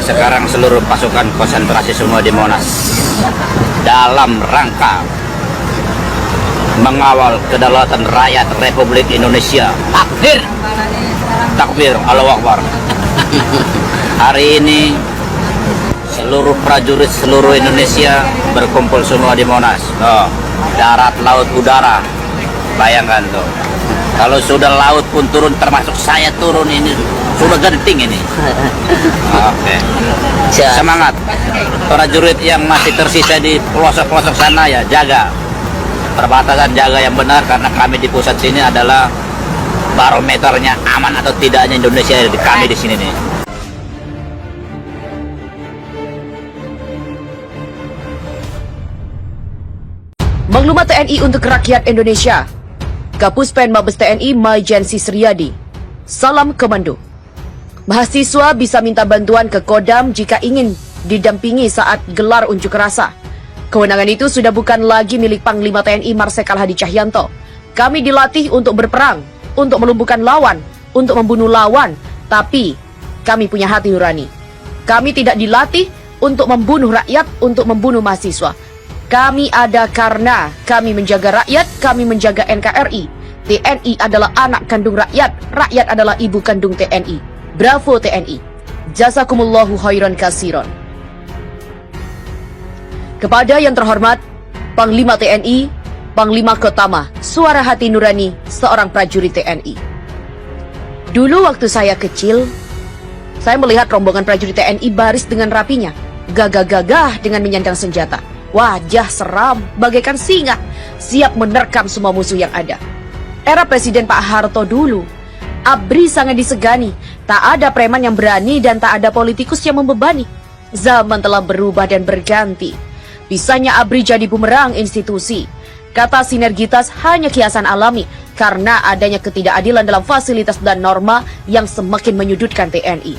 Sekarang seluruh pasukan konsentrasi semua di Monas dalam rangka mengawal kedaulatan rakyat Republik Indonesia. Takbir, takbir, Allahu Akbar. Hari ini seluruh prajurit seluruh Indonesia berkumpul semua di Monas. Oh, darat, laut, udara. Bayangkan tuh. Kalau sudah laut pun turun, termasuk saya turun, ini sudah genting ini. Oke. Semangat prajurit yang masih tersisa di pelosok-pelosok sana ya, jaga perbatasan, jaga yang benar, karena kami di pusat sini adalah barometernya aman atau tidaknya Indonesia di kami di sini nih. Maklumat TNI untuk rakyat Indonesia. Kapuspen Mabes TNI Maijen Sisriyadi. Salam Komando. Mahasiswa bisa minta bantuan ke Kodam jika ingin didampingi saat gelar unjuk rasa. Kewenangan itu sudah bukan lagi milik Panglima TNI Marsikal Hadi Cahyanto. Kami dilatih untuk berperang, untuk melumpuhkan lawan, untuk membunuh lawan, tapi kami punya hati nurani. Kami tidak dilatih untuk membunuh rakyat, untuk membunuh mahasiswa. Kami ada karena kami menjaga rakyat, kami menjaga NKRI. TNI adalah anak kandung rakyat, rakyat adalah ibu kandung TNI. Bravo TNI. Jazakumullahu khairan kasiron. Kepada yang terhormat Panglima TNI, Panglima Kotama, suara hati nurani seorang prajurit TNI. Dulu waktu saya kecil, saya melihat rombongan prajurit TNI baris dengan rapinya, gagah-gagah dengan menyandang senjata. Wajah seram bagaikan singa, siap menerkam semua musuh yang ada. Era Presiden Pak Harto dulu, ABRI sangat disegani. Tak ada preman yang berani dan tak ada politikus yang membebani. Zaman telah berubah dan berganti. Bisanya ABRI jadi bumerang institusi. Kata sinergitas hanya kiasan alami karena adanya ketidakadilan dalam fasilitas dan norma yang semakin menyudutkan TNI.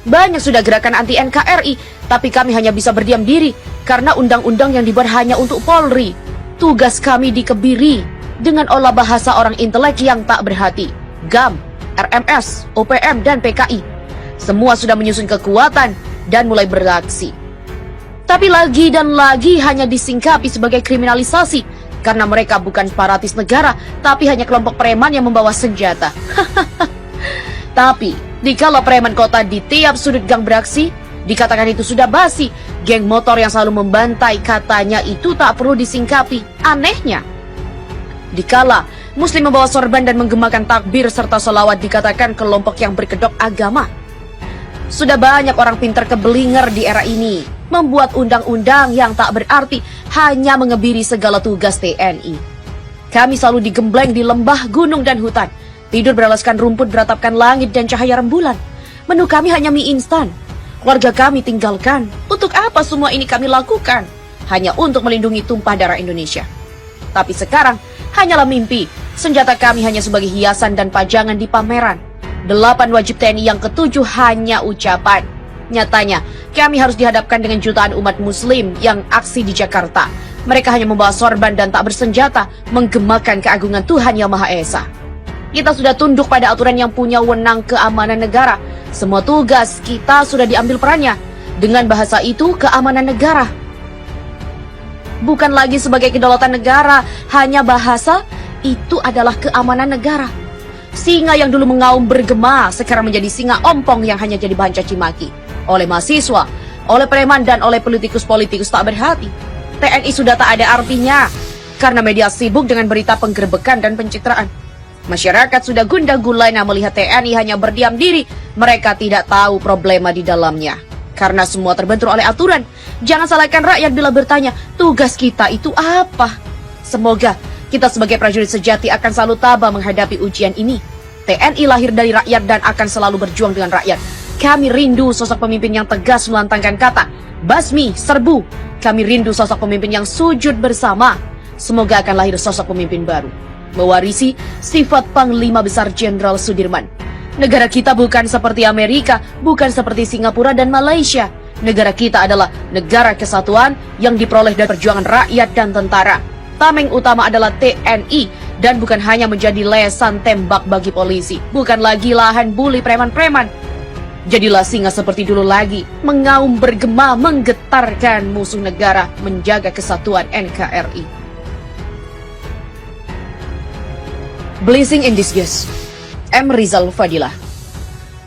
Banyak sudah gerakan anti NKRI, tapi kami hanya bisa berdiam diri karena undang-undang yang dibuat hanya untuk Polri. Tugas kami dikebiri dengan olah bahasa orang intelek yang tak berhati. GAM, RMS, OPM, dan PKI. Semua sudah menyusun kekuatan dan mulai beraksi. Tapi lagi dan lagi hanya disingkapi sebagai kriminalisasi karena mereka bukan separatis negara, tapi hanya kelompok preman yang membawa senjata. Tapi dikala preman kota di tiap sudut gang beraksi, dikatakan itu sudah basi. Geng motor yang selalu membantai katanya itu tak perlu disingkapi. Anehnya, dikala Muslim membawa sorban dan menggemakan takbir serta solawat dikatakan kelompok yang berkedok agama. Sudah banyak orang pintar kebelinger di era ini, membuat undang-undang yang tak berarti hanya mengebiri segala tugas TNI. Kami selalu digembleng di lembah, gunung, dan hutan. Tidur beralaskan rumput, beratapkan langit dan cahaya rembulan. Menu kami hanya mie instan. Keluarga kami tinggalkan. Untuk apa semua ini kami lakukan? Hanya untuk melindungi tumpah darah Indonesia. Tapi sekarang hanyalah mimpi. Senjata kami hanya sebagai hiasan dan pajangan di pameran. 8 wajib TNI yang ke-7 hanya ucapan. Nyatanya, kami harus dihadapkan dengan jutaan umat muslim yang aksi di Jakarta. Mereka hanya membawa sorban dan tak bersenjata, menggemakan keagungan Tuhan Yang Maha Esa. Kita sudah tunduk pada aturan yang punya wewenang keamanan negara. Semua tugas kita sudah diambil perannya. Dengan bahasa itu, keamanan negara. Bukan lagi sebagai kedaulatan negara, hanya bahasa itu adalah keamanan negara. Singa yang dulu mengaum bergema, sekarang menjadi singa ompong yang hanya jadi bahan caci maki. Oleh mahasiswa, oleh preman, dan oleh politikus-politikus tak berhati. TNI sudah tak ada artinya, karena media sibuk dengan berita penggerbekan dan pencitraan. Masyarakat sudah gundah gulana melihat TNI hanya berdiam diri. Mereka tidak tahu problema di dalamnya. Karena semua terbentur oleh aturan. Jangan salahkan rakyat bila bertanya, tugas kita itu apa? Semoga kita sebagai prajurit sejati akan selalu tabah menghadapi ujian ini. TNI lahir dari rakyat dan akan selalu berjuang dengan rakyat. Kami rindu sosok pemimpin yang tegas melantangkan kata, basmi, serbu. Kami rindu sosok pemimpin yang sujud bersama. Semoga akan lahir sosok pemimpin baru, mewarisi sifat Panglima Besar Jenderal Sudirman. Negara kita bukan seperti Amerika, bukan seperti Singapura dan Malaysia. Negara kita adalah negara kesatuan yang diperoleh dari perjuangan rakyat dan tentara. Tameng utama adalah TNI dan bukan hanya menjadi lesan tembak bagi polisi. Bukan lagi lahan buli preman-preman. Jadilah singa seperti dulu lagi, mengaum bergema menggetarkan musuh negara menjaga kesatuan NKRI. Blessing in disguise. M. Rizal Fadilah.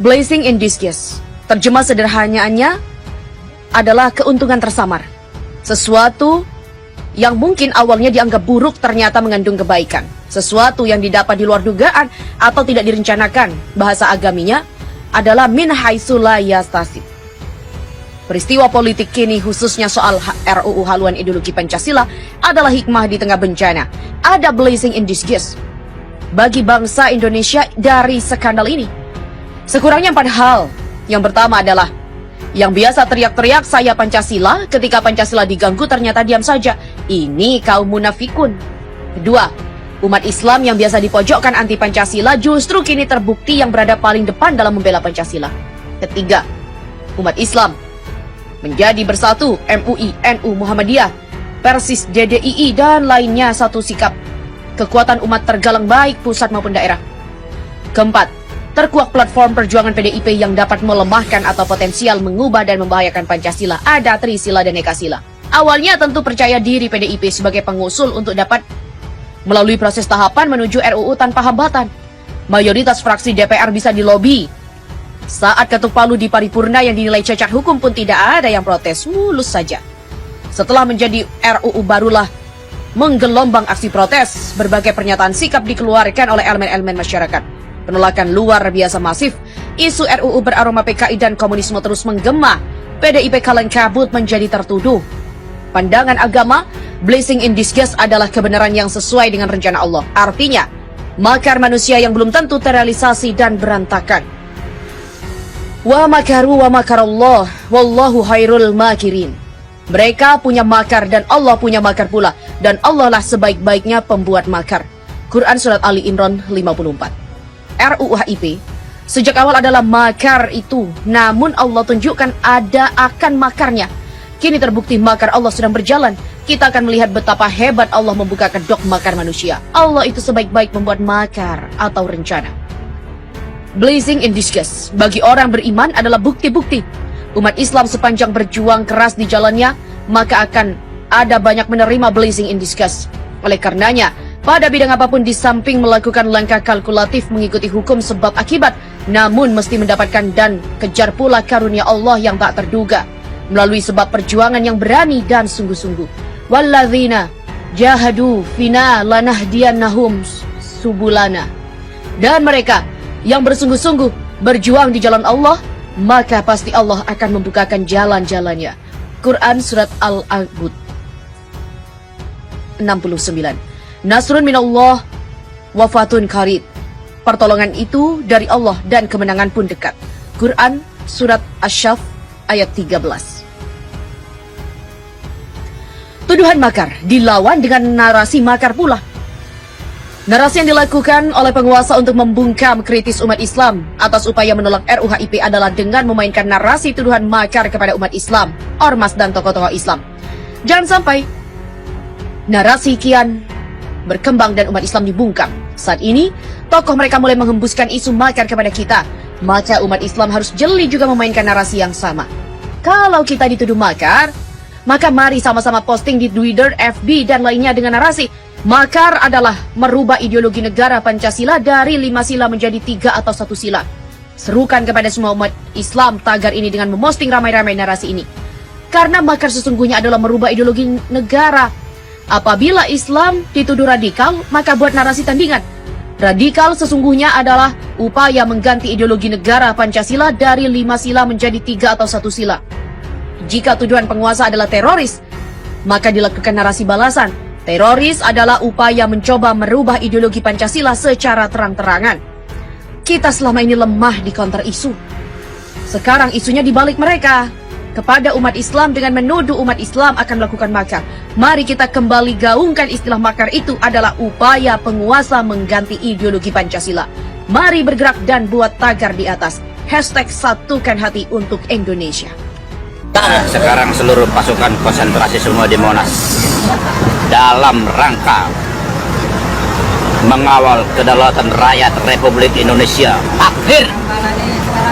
Blessing in disguise, terjemah sederhananya adalah keuntungan tersamar. Sesuatu yang mungkin awalnya dianggap buruk ternyata mengandung kebaikan. Sesuatu yang didapat di luar dugaan atau tidak direncanakan. Bahasa agaminya adalah min haitsu la yahtasib. Peristiwa politik kini khususnya soal RUU haluan ideologi Pancasila adalah hikmah di tengah bencana. Ada blessing in disguise bagi bangsa Indonesia dari skandal ini. Sekurangnya 4 hal. Yang pertama adalah yang biasa teriak-teriak saya Pancasila, ketika Pancasila diganggu ternyata diam saja. Ini kaum munafikun. Kedua, umat Islam yang biasa dipojokkan anti Pancasila justru kini terbukti yang berada paling depan dalam membela Pancasila. Ketiga, umat Islam menjadi bersatu, MUI, NU, Muhammadiyah, Persis, DDII, dan lainnya satu sikap. Kekuatan umat tergalang baik pusat maupun daerah. Keempat, terkuak platform perjuangan PDIP yang dapat melemahkan atau potensial mengubah dan membahayakan Pancasila. Ada Trisila dan Ekasila. Awalnya tentu percaya diri PDIP sebagai pengusul untuk dapat melalui proses tahapan menuju RUU tanpa hambatan. Mayoritas fraksi DPR bisa dilobi. Saat ketuk palu di paripurna yang dinilai cacat hukum pun tidak ada yang protes, mulus saja. Setelah menjadi RUU barulah menggelombang aksi protes. Berbagai pernyataan sikap dikeluarkan oleh elemen-elemen masyarakat. Penolakan luar biasa masif. Isu RUU beraroma PKI dan komunisme terus menggema. PDIP kalang kabut menjadi tertuduh. Pandangan agama, blessing in disguise adalah kebenaran yang sesuai dengan rencana Allah. Artinya, makar manusia yang belum tentu terrealisasi dan berantakan. Wa makaru wa makarallah, wallahu khairul makirin. Mereka punya makar dan Allah punya makar pula. Dan Allah lah sebaik-baiknya pembuat makar. Quran Surat Ali Imran 54. RUU HIP sejak awal adalah makar itu. Namun Allah tunjukkan ada akan makarnya. Kini terbukti makar Allah sedang berjalan. Kita akan melihat betapa hebat Allah membuka kedok makar manusia. Allah itu sebaik-baik membuat makar atau rencana. Blessing in disguise bagi orang beriman adalah bukti-bukti. Umat Islam sepanjang berjuang keras di jalannya, maka akan ada banyak menerima blessing in disguise. Oleh karenanya, pada bidang apapun di samping melakukan langkah kalkulatif mengikuti hukum sebab akibat, namun mesti mendapatkan dan kejar pula karunia Allah yang tak terduga melalui sebab perjuangan yang berani dan sungguh-sungguh. Walladzina jahadu fina lanahdiyannahum subulana. Dan mereka yang bersungguh-sungguh berjuang di jalan Allah, maka pasti Allah akan membukakan jalan-jalannya. Quran Surat Al-Ankabut 69. Nasrun minallah wafatun qarib. Pertolongan itu dari Allah dan kemenangan pun dekat. Quran Surat Asy-Syaff ayat 13. Tuduhan makar dilawan dengan narasi makar pula. Narasi yang dilakukan oleh penguasa untuk membungkam kritis umat Islam atas upaya menolak RUU HIP adalah dengan memainkan narasi tuduhan makar kepada umat Islam, ormas dan tokoh-tokoh Islam. Jangan sampai narasi kian berkembang dan umat Islam dibungkam. Saat ini, tokoh mereka mulai menghembuskan isu makar kepada kita. Maka umat Islam harus jeli juga memainkan narasi yang sama. Kalau kita dituduh makar, maka mari sama-sama posting di Twitter, FB, dan lainnya dengan narasi makar adalah merubah ideologi negara Pancasila dari 5 sila menjadi 3 atau 1 sila. Serukan kepada semua umat Islam tagar ini dengan memosting ramai-ramai narasi ini. Karena makar sesungguhnya adalah merubah ideologi negara. Apabila Islam dituduh radikal, maka buat narasi tandingan. Radikal sesungguhnya adalah upaya mengganti ideologi negara Pancasila dari 5 sila menjadi 3 atau 1 sila. Jika tuduhan penguasa adalah teroris, maka dilakukan narasi balasan. Teroris adalah upaya mencoba merubah ideologi Pancasila secara terang-terangan. Kita selama ini lemah di counter isu. Sekarang isunya dibalik mereka. Kepada umat Islam dengan menuduh umat Islam akan melakukan makar. Mari kita kembali gaungkan istilah makar itu adalah upaya penguasa mengganti ideologi Pancasila. Mari bergerak dan buat tagar di atas. #satukan hati untuk Indonesia. Sekarang seluruh pasukan konsentrasi semua di Monas dalam rangka mengawal kedaulatan rakyat Republik Indonesia. Akhir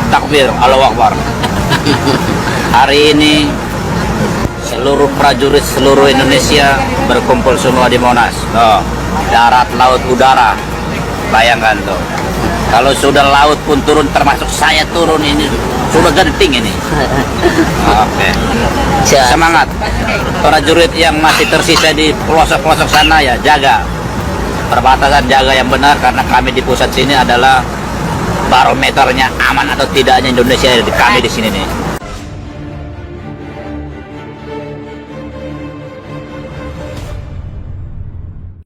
Takbir, Allahu Akbar. Hari ini seluruh prajurit seluruh Indonesia berkumpul semua di Monas. Tuh, darat, laut, udara. Bayangkan tuh. Kalau sudah laut pun turun, termasuk saya turun ini, sudah genting ini. Oke. Semangat. Prajurit yang masih tersisa di pelosok-pelosok sana ya, jaga. Perbatasan jaga yang benar, karena kami di pusat sini adalah barometernya aman atau tidaknya Indonesia di kami di sini nih.